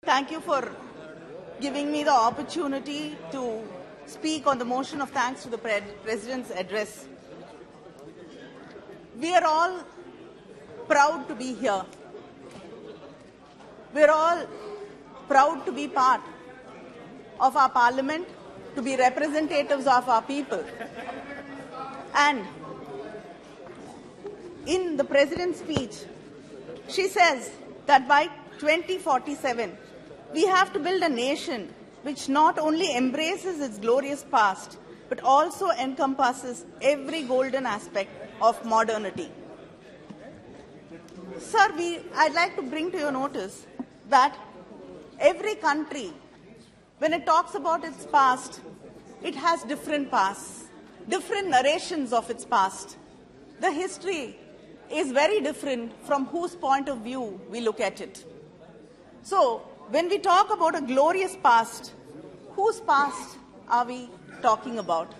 Thank you for giving me the opportunity to speak on the motion of thanks to the President's address. We are all proud to be here. We are all proud to be part of our Parliament, to be representatives of our people. And in the President's speech, she says that by 2047, we have to build a nation which not only embraces its glorious past, but also encompasses every golden aspect of modernity. Sir, I'd like to bring to your notice that every country, when it talks about its past, it has different pasts, different narrations of its past. The history is very different from whose point of view we look at it. So, when we talk about a glorious past, whose past are we talking about?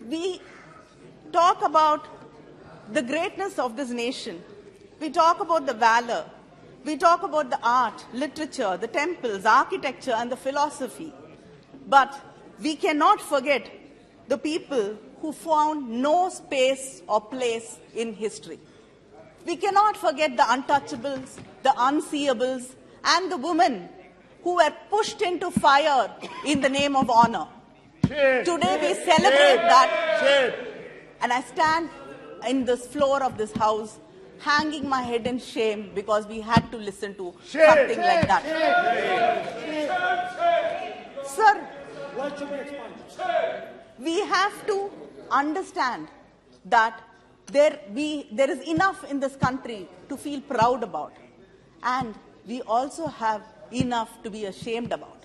We talk about the greatness of this nation. We talk about the valor. We talk about the art, literature, the temples, architecture, and the philosophy. But we cannot forget the people who found no space or place in history. We cannot forget the untouchables, the unseeables, and the women who were pushed into fire in the name of honor. Today we celebrate that, and I stand in this floor of this house hanging my head in shame because we had to listen to something like that. Sir, we have to understand that there is enough in this country to feel proud about, and we also have enough to be ashamed about.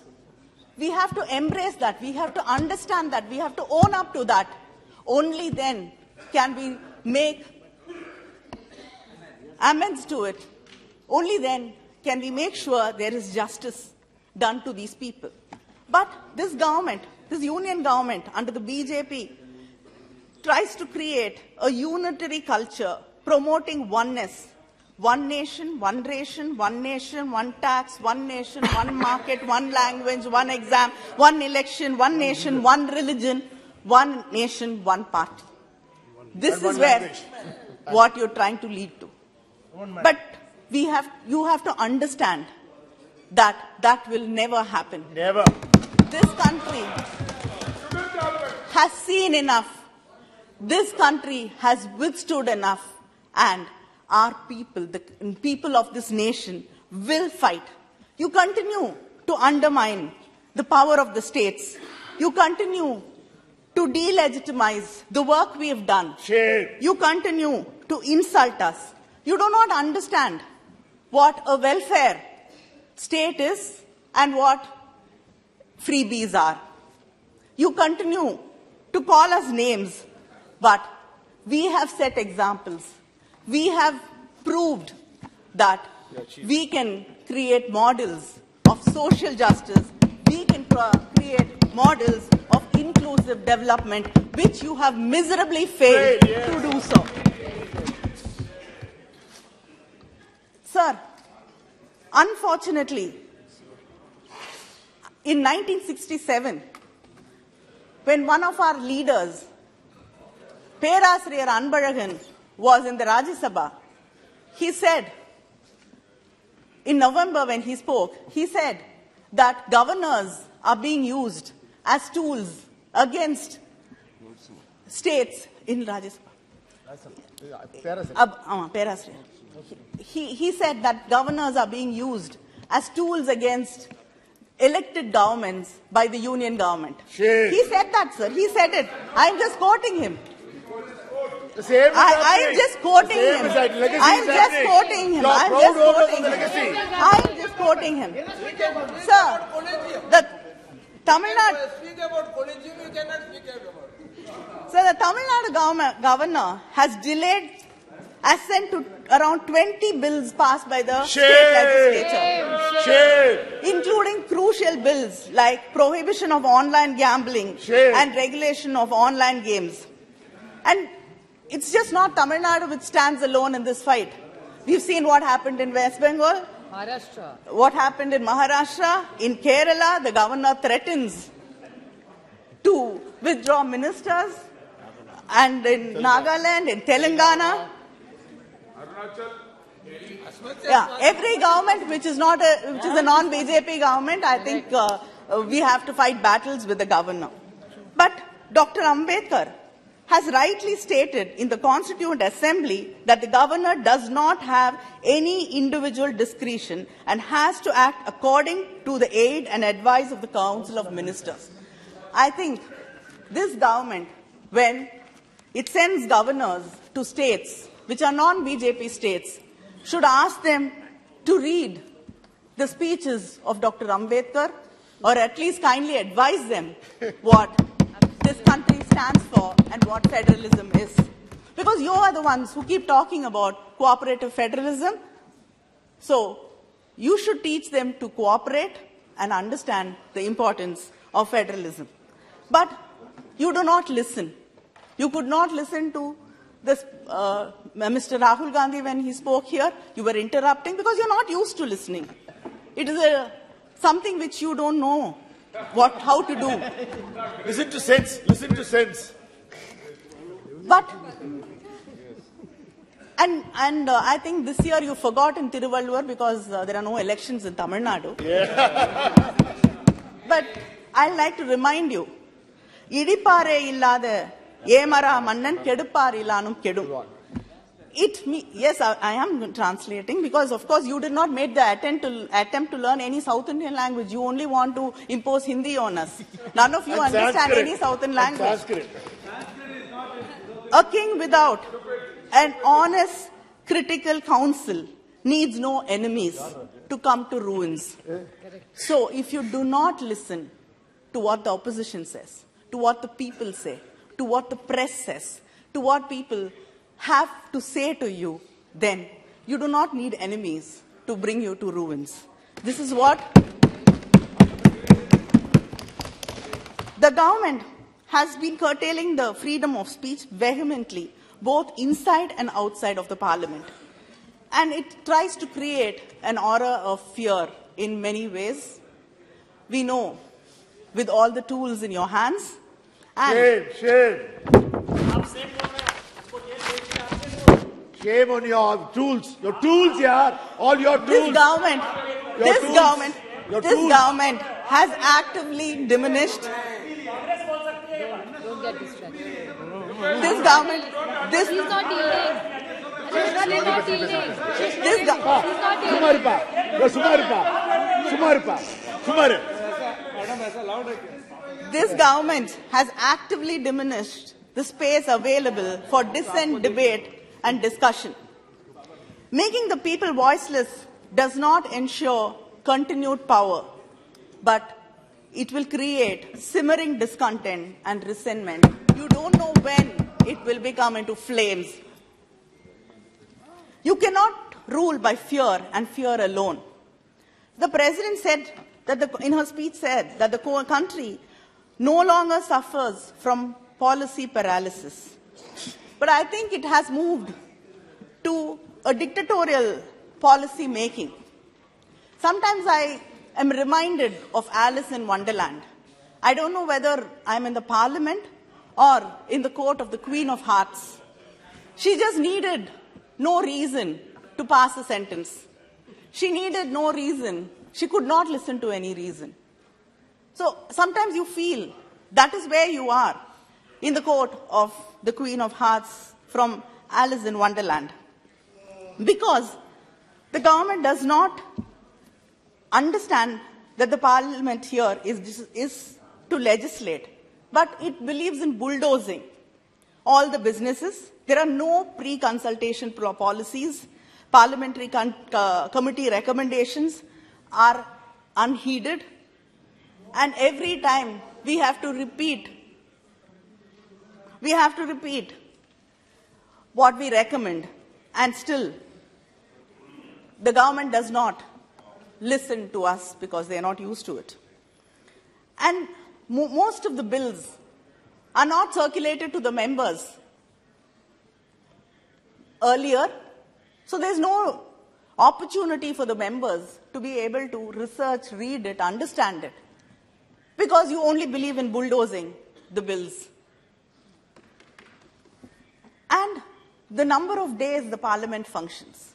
We have to embrace that. We have to understand that. We have to own up to that. Only then can we make amends to it. Only then can we make sure there is justice done to these people. But this government, this union government under the BJP, tries to create a unitary culture promoting oneness. One nation, one ration, one nation, one tax, one nation, one market, one language, one exam, one election, one nation, one religion, one nation, one party. This is where what you're trying to lead to. But you have to understand that that will never happen. Never. This country has seen enough. This country has withstood enough, and our people, the people of this nation, will fight. You continue to undermine the power of the states. You continue to delegitimize the work we have done. You continue to insult us. You do not understand what a welfare state is and what freebies are. You continue to call us names, but we have set examples. We have proved that we can create models of social justice. We can create models of inclusive development, which you have miserably failed to do so. Sir, unfortunately, in 1967, when one of our leaders, Perasriyar Anbalagan, was in the Rajya Sabha, he said, in November when he spoke, he said that governors are being used as tools against states in Rajya Sabha. Perasriyar. He said that governors are being used as tools against elected governments by the union government. He said that, sir. He said it. I'm just quoting him. I'm just quoting him. I'm just quoting him. I'm just quoting him. I'm just quoting him. Sir, the Tamil Nadu. Speak about collegium, you cannot speak about. Sir, the Tamil Nadu governor has delayed assent to around 20 bills passed by the state legislature, including crucial bills like prohibition of online gambling and regulation of online games. And it's just not Tamil Nadu which stands alone in this fight. We've seen what happened in West Bengal. Maharashtra. What happened in Maharashtra? In Kerala, the governor threatens to withdraw ministers, and in Nagaland, in Telangana. Yeah, every government which is a non-BJP government, I think we have to fight battles with the governor. But Dr. Ambedkar has rightly stated in the Constituent Assembly that the governor does not have any individual discretion and has to act according to the aid and advice of the Council of Ministers. I think this government, when it sends governors to states which are non-BJP states, should ask them to read the speeches of Dr. Ambedkar, or at least kindly advise them what this country stands for and what federalism is. Because you are the ones who keep talking about cooperative federalism. So you should teach them to cooperate and understand the importance of federalism. But you do not listen. You could not listen to this, Mr. Rahul Gandhi when he spoke here. You were interrupting because you're not used to listening. It is something which you don't know how to do. Listen to sense. Listen to sense. But, and I think this year you forgot in Tiruvallur because there are no elections in Tamil Nadu. Yeah. But I'd like to remind you, Idipare illada Yemara Mannan Kedupar illanum Kedum. Yes, I am translating because, of course, you did not make the attempt to learn any South Indian language. You only want to impose Hindi on us. None of you understand any South Indian language. A king without an honest, critical council needs no enemies to come to ruins. So, if you do not listen to what the opposition says, to what the people say, to what the press says, to what people have to say to you, then you do not need enemies to bring you to ruins. This is what the government has been curtailing the freedom of speech vehemently, both inside and outside of the parliament. And it tries to create an aura of fear in many ways. We know, with all the tools in your hands. And Shame. Shame on your tools. Your tools, yeah. All your tools. This government has actively diminished. Don't get distracted. This government, She's not yielding. She's not yielding. This government has actively diminished the space available for dissent, debate, and discussion. Making the people voiceless does not ensure continued power, but it will create simmering discontent and resentment. You don't know when it will become into flames. You cannot rule by fear and fear alone. The president said that in her speech said that the country no longer suffers from policy paralysis. But I think it has moved to a dictatorial policy making. Sometimes I am reminded of Alice in Wonderland. I don't know whether I'm in the parliament or in the court of the Queen of Hearts. She just needed no reason to pass a sentence. She needed no reason. She could not listen to any reason. So sometimes you feel that is where you are, in the court of the Queen of Hearts from Alice in Wonderland. Because the government does not understand that the parliament here is to legislate, but it believes in bulldozing all the businesses. There are no pre-consultation policies. Parliamentary committee recommendations are unheeded. And every time we have to repeat what we recommend, and still the government does not listen to us because they are not used to it. And most of the bills are not circulated to the members earlier, so there's no opportunity for the members to be able to research, read it, understand it, because you only believe in bulldozing the bills. And the number of days the parliament functions.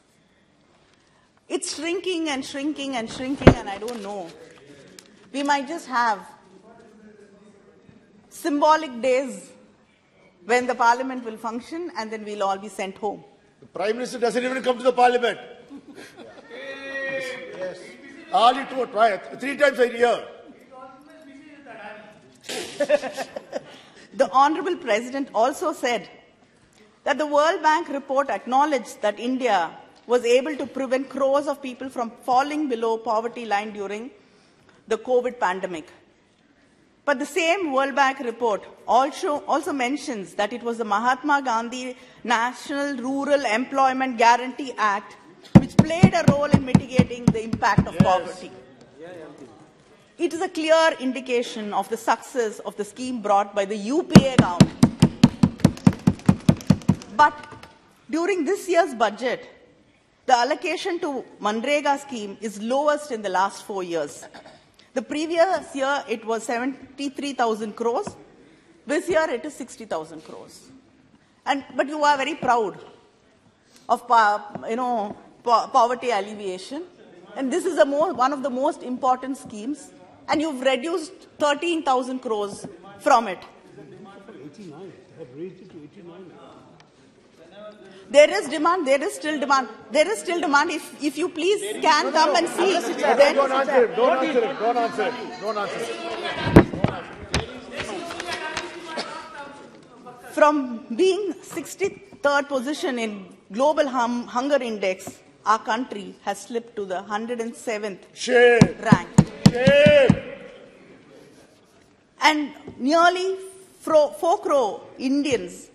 It's shrinking and shrinking and shrinking, and I don't know. We might just have symbolic days when the parliament will function, and then we'll all be sent home. The Prime Minister doesn't even come to the parliament. Yes. All it would try 3 times a year. The Honorable President also said that the World Bank report acknowledged that India was able to prevent crores of people from falling below poverty line during the COVID pandemic. But the same World Bank report also mentions that it was the Mahatma Gandhi National Rural Employment Guarantee Act which played a role in mitigating the impact of poverty. It is a clear indication of the success of the scheme brought by the UPA government. But during this year's budget, the allocation to Manrega scheme is lowest in the last 4 years. The previous year, it was 73,000 crores. This year, it is 60,000 crores. But you are very proud of, poverty alleviation. And this is one of the most important schemes. And you've reduced 13,000 crores from it. 89. They have raised it to 89. There is demand. There is still demand. There is still demand. If you please can come and see. Then Don't answer it. Don't answer it. Don't answer it. Don't answer it. From being 63rd position in global hunger index, our country has slipped to the 107th rank. Shame. And nearly 4 crore Indians,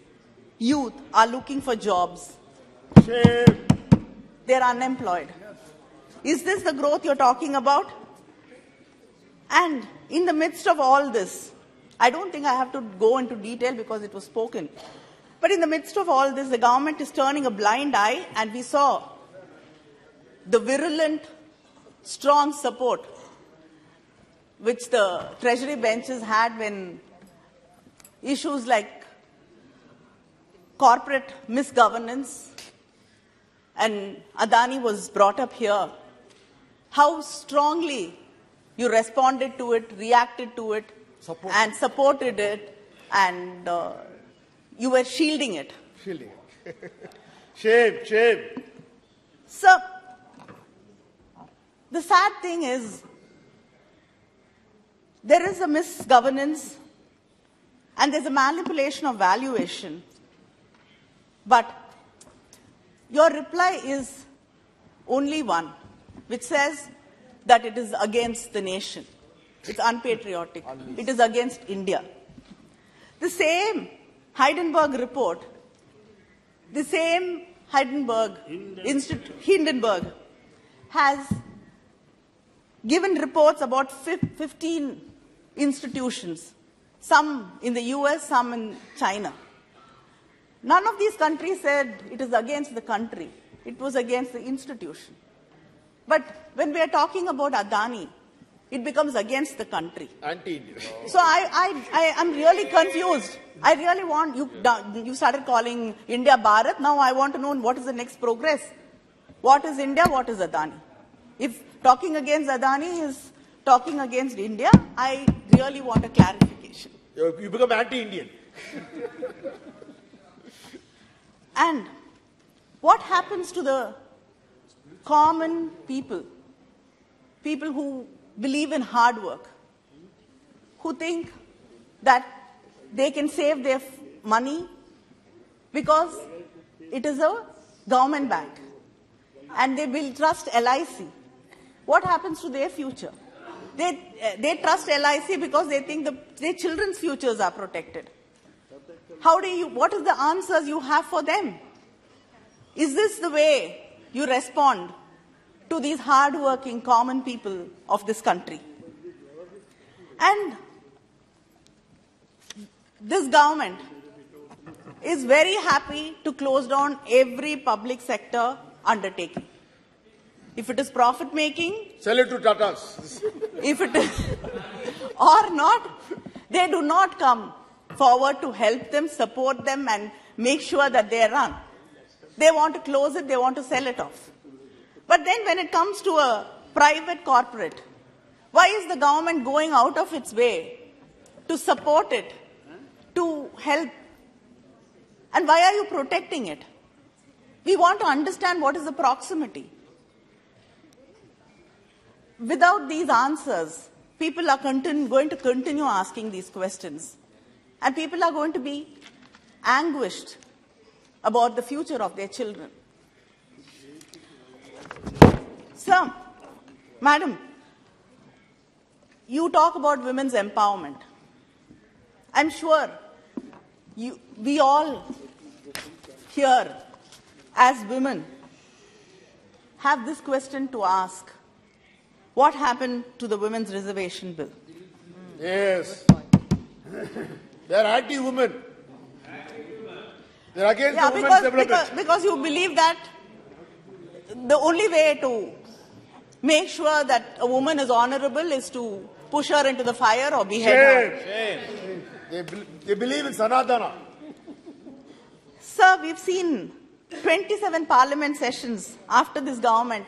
youth, are looking for jobs. Shame. They're unemployed. Is this the growth you're talking about? And in the midst of all this, I don't think I have to go into detail because it was spoken. But in the midst of all this, the government is turning a blind eye, and we saw the virulent, strong support which the Treasury benches had when issues like corporate misgovernance and Adani was brought up here. How strongly you responded to it, reacted to it, and supported it, and you were shielding it. Shielding it. Shame. Shame. So, the sad thing is, there is a misgovernance and there's a manipulation of valuation. But your reply is only one, which says that it is against the nation. It's unpatriotic. It is against India. The same Hindenburg report, the same Hindenburg has given reports about 15 institutions, some in the US, some in China. None of these countries said it is against the country. It was against the institution. But when we are talking about Adani, it becomes against the country. Anti-Indian. So I'm really confused. I really want, you started calling India Bharat. Now I want to know what is the next progress. What is India? What is Adani? If talking against Adani is talking against India, I really want a clarification. You become anti-Indian. And what happens to the common people who believe in hard work, who think that they can save their money because it is a government bank and they will trust LIC? What happens to their future? They trust LIC because they think their children's futures are protected. What is the answers you have for them? Is this the way you respond to these hard-working common people of this country? And this government is very happy to close down every public sector undertaking. if it is profit making, sell it to Tatas. if it is or not, they do not come forward to help them, support them, and make sure that they run. They want to close it, they want to sell it off. But then when it comes to a private corporate, why is the government going out of its way to support it, to help? And why are you protecting it? We want to understand what is the proximity. Without these answers, people are going to continue asking these questions. And people are going to be anguished about the future of their children. So, Madam, you talk about women's empowerment. I'm sure we all here as women have this question to ask. What happened to the women's reservation bill? Yes. They are anti-women. They are against the women's development. Because you believe that the only way to make sure that a woman is honorable is to push her into the fire or behead her. Shame. They believe in Sanatana. Sir, we've seen 27 parliament sessions after this government,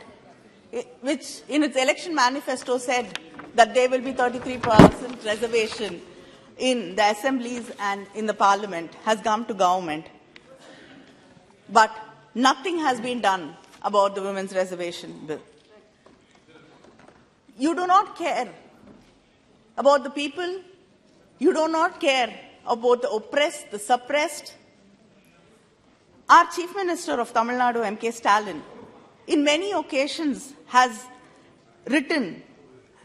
which in its election manifesto said that there will be 33% reservation in the assemblies and in the parliament, has come to government. But nothing has been done about the women's reservation bill. You do not care about the people. You do not care about the oppressed, the suppressed. Our Chief Minister of Tamil Nadu, M.K. Stalin, in many occasions has written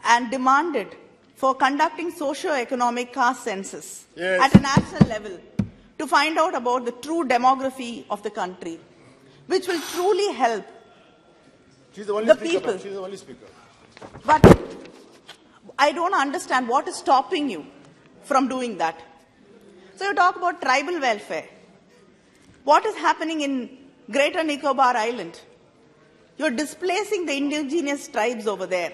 and demanded for conducting socio-economic caste census at a national level to find out about the true demography of the country, which will truly help the people. She's the only speaker. But I don't understand what is stopping you from doing that. So you talk about tribal welfare. What is happening in Greater Nicobar Island? You're displacing the indigenous tribes over there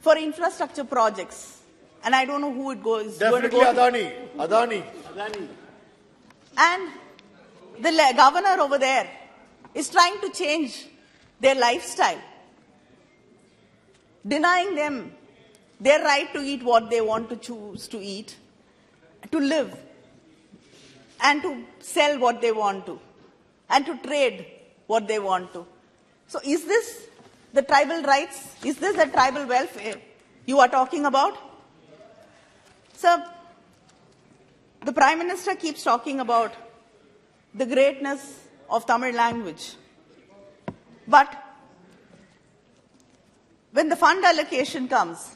for infrastructure projects. And I don't know who it goes. Definitely Adani. And the governor over there is trying to change their lifestyle, denying them their right to eat what they want to choose to eat, to live, and to sell what they want to, and to trade what they want to. So is this the tribal rights? Is this the tribal welfare you are talking about? Sir, the Prime Minister keeps talking about the greatness of Tamil language. But when the fund allocation comes,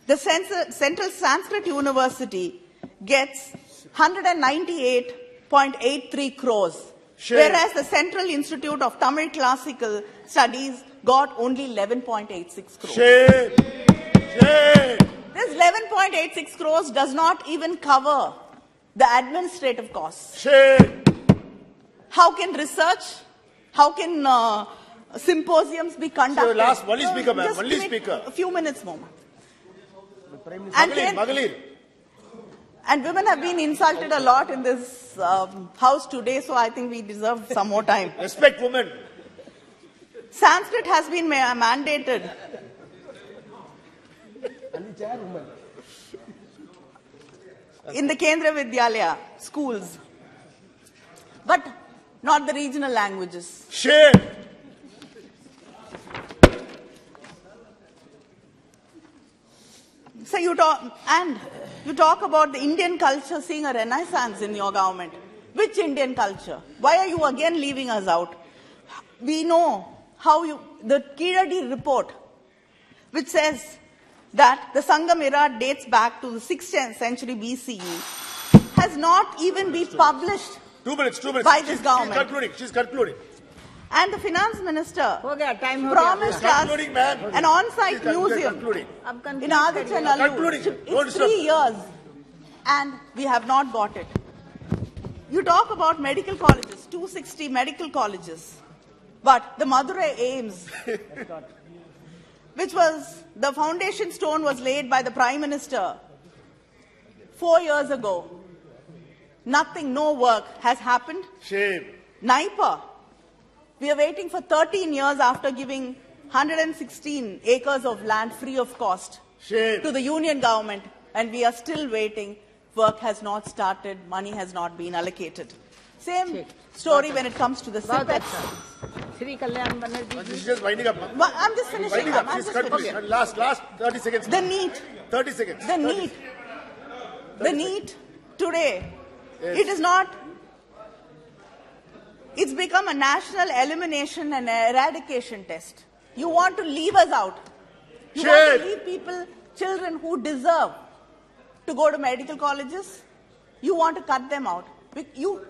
the Central Sanskrit University gets 198.83 crores, whereas the Central Institute of Tamil Classical Studies got only 11.86 crores. Shame. This 11.86 crores does not even cover the administrative costs. Shame. How can research, how can symposiums be conducted? So last, only speaker, ma'am. Just Only give me speaker. a few minutes more. Magalir. And women have been insulted a lot in this house today, so I think we deserve some more time. Respect women. Sanskrit has been mandated. In the Kendra Vidyalaya schools, but not the regional languages. Shame. So you talk about the Indian culture seeing a renaissance in your government. Which Indian culture? Why are you again leaving us out? We know how the Kiradi report, which says that the Sangam era dates back to the 6th century BCE, has not even been published 2 minutes. by this government. She's concluding. And the finance minister time promised us Concluding, ma'am. an on-site museum Concluding. in Adichanallur. Concluding. It's 3 years and we have not got it. You talk about medical colleges, 260 medical colleges. But the Madurai aims, which was, the foundation stone was laid by the Prime Minister 4 years ago. Nothing, no work has happened. Shame. Naipa, we are waiting for 13 years after giving 116 acres of land free of cost Shame. to the union government, and we are still waiting. Work has not started, money has not been allocated. Same story when it comes to the CPET. Sri Kalyan Banerjee. This is just winding up. I'm just finishing. Winding up. I'm Please just cut, finishing. please. Last 30 seconds. The NEET. 30 seconds. The NEET. The NEET today. It is not. It's become a national elimination and eradication test. You want to leave us out. You want to leave people, children who deserve to go to medical colleges. You want to cut them out. You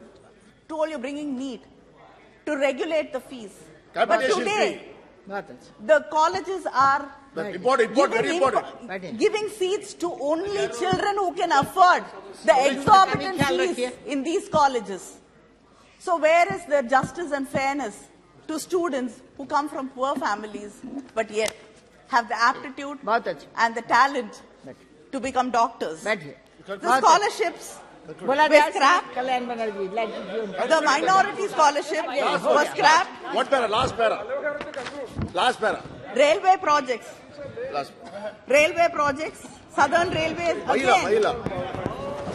told you're bringing NEET to regulate the fees. But today, the colleges are giving seats to only children who can afford the exorbitant fees in these colleges. So where is the justice and fairness to students who come from poor families but yet have the aptitude and the talent to become doctors? The scholarships were scrapped. The minority scholarship was scrapped. What para? Last para. Last para. Railway projects. Last. Railway projects. Southern Railways again.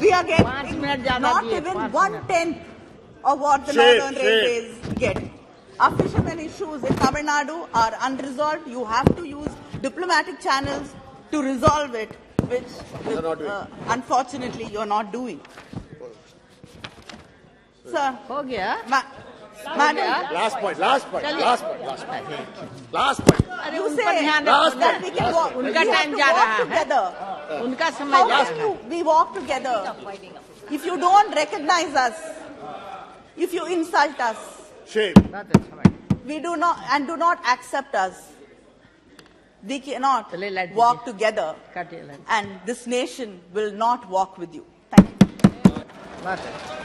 We are getting not even 1/10 of what the Northern Railways get. Our fishermen issues in Tamil Nadu are unresolved. You have to use diplomatic channels to resolve it, which unfortunately you are not doing. Sir. Madam. Last point. You say that we can walk together. How can we walk together if you don't recognize us, if you insult us? Shame. We do not accept us. We cannot walk together, and this nation will not walk with you. Thank you.